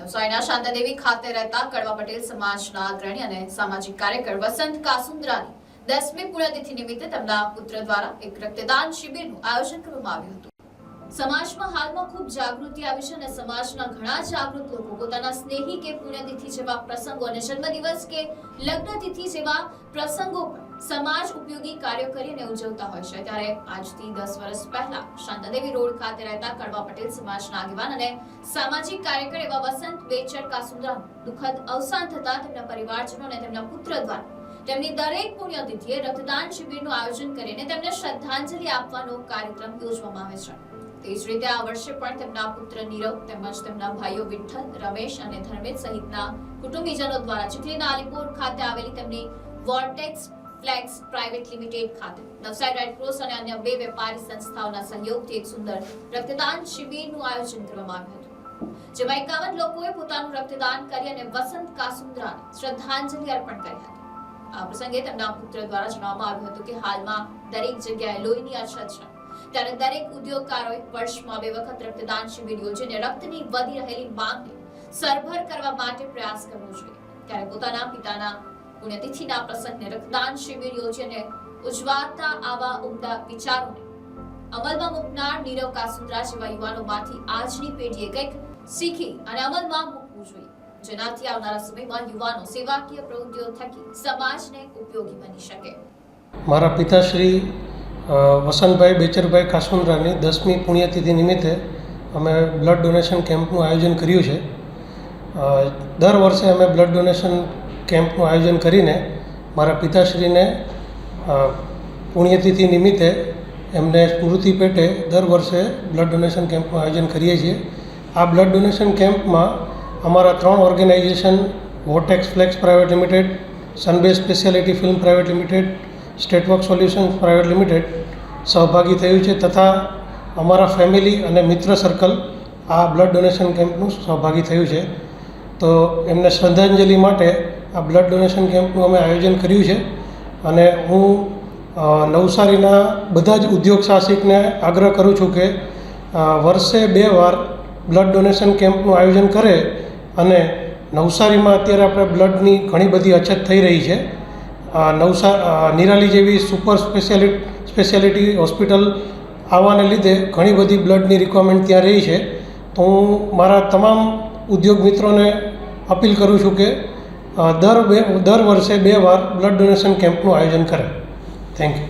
નવસારીના શાંતાદેવી ખાતે રહેતા કડવા પટેલ સમાજના અગ્રણી અને સામાજિક કાર્યકર વસંત કાસુંદ્રાની 10મી પુણ્યતિથિ નિમિત્તે તેમના પુત્ર દ્વારા એક રક્તદાન શિબિરનું આયોજન કરવામાં આવ્યું હતું. સમાજમાં હાલમાં ખૂબ જાગૃતિ આવી છે અને સમાજના ઘણા જાગૃત લોકો પોતાના સ્નેહી કે પુણ્યતિથિ જેવા પ્રસંગો અને જન્મદિવસ કે લગ્નતિથિ જેવા પ્રસંગો પર સમાજ ઉપયોગી કાર્યો કરીને ઉજવતા હોય છે. ત્યારે આજથી 10 વર્ષ પહેલા શાંતાદેવી રોડ ખાતે રહેતા કડવા પટેલ સમાજના આગેવાન અને સામાજિક કાર્યકર એવા વસંત બેચર કાસુંદ્રાનું દુઃખદ અવસાન થતા તેમના પરિવારજનો અને તેમના પુત્ર દ્વારા તેમની દરેક પુણ્યતિથિએ રક્તદાન શિબિરનું આયોજન કરીને તેમને શ્રદ્ધાંજલિ આપવાનો કાર્યક્રમ યોજવામાં આવે છે. તે જ રીતે આ વર્ષે પણ તેમના પુત્ર નીરવ તેમજ તેમના ભાઈઓ વિઠ્ઠલ, રમેશ અને ધર્મેશ સહિતના કુટુંબીજનો દ્વારા ચીખલીના આલીપોર ખાતે આવેલી તેમની વોર્ટેક્સ ફ્લેક્સ પ્રાઇવેટ લિમિટેડ ખાતે નવસારી રેડ ક્રોસ અને અન્ય 2 વેપારી સંસ્થાઓના સહયોગથી એક સુંદર રક્તદાન શિબિરનું આયોજન કરવામાં આવ્યું હતું, જેમાં 51 લોકોએ પોતાનું રક્તદાન કરી અને વસંત કાસુંદ્રાને શ્રદ્ધાંજલિ અર્પણ કરી હતી. આ પ્રસંગે તેમના પુત્ર દ્વારા જણાવવામાં આવ્યું હતું કે હાલમાં દરેક જગ્યાએ લોહીની અછત છે, ત્યારે દરેક ઉદ્યોગકારોએ વર્ષમાં 2 વખત રક્તદાન શિબિર યોજીને રક્તની વધી રહેલી માંગને સરભર કરવા માટે પ્રયાસ કરવો જોઈએ. ત્યારે પોતાના પિતાના પુણ્યતિથિના પ્રસંગને રક્તદાન શિબિર યોજીને ઉજવાતા આવા ઉમદા વિચારોને અમલમાં મૂકનાર નીરવ કાસુંદ્રા જેવા યુવાનોમાંથી આજની પેઢીએ કંઈક શીખી અને અમલમાં મૂકવું જોઈએ, જેનાથી આવનારા સમયમાં યુવાનો સેવાકીય પ્રવૃત્તિઓ થકી સમાજને ઉપયોગી બની શકે. મારા પિતાશ્રી વસંતભાઈ બેચરભાઈ કાસુંદ્રાની 10મી પુણ્યતિથિ નિમિત્તે અમે બ્લડ ડોનેશન કેમ્પનું આયોજન કર્યું છે. દર વર્ષે અમે બ્લડ ડોનેશન કેમ્પનું આયોજન કરીને મારા પિતાશ્રીને પુણ્યતિથિ નિમિત્તે એમને સ્મૃતિ પેટે દર વર્ષે બ્લડ ડોનેશન કેમ્પનું આયોજન કરીએ છીએ. આ બ્લડ ડોનેશન કેમ્પમાં અમારા 3 organisation Vortex Flex private limited, Sunbase speciality film private limited, state work solutions private limited સહભાગી થયું છે તથા અમારા ફેમિલી અને મિત્ર સર્કલ આ બ્લડ ડોનેશન કેમ્પનું સહભાગી થયું છે. તો એમને શ્રદ્ધાંજલિ માટે આ બ્લડ ડોનેશન કેમ્પનું અમે આયોજન કર્યું છે અને હું નવસારીના બધા જ ઉદ્યોગ સાહસિકને આગ્રહ કરું છું કે વર્ષે 2 વાર બ્લડ ડોનેશન કેમ્પનું આયોજન કરે અને નવસારીમાં અત્યારે આપણે બ્લડની ઘણી બધી અછત થઈ રહી છે. નિરાલી જેવી સુપર સ્પેશિયાલિટી હોસ્પિટલ આવવાને લીધે ઘણી બધી બ્લડની રિક્વાયરમેન્ટ ત્યાં રહી છે. તો હું મારા તમામ ઉદ્યોગ મિત્રોને અપીલ કરું છું કે દર વર્ષે 2 વાર બ્લડ ડોનેશન કેમ્પનું આયોજન કરે. Thank you.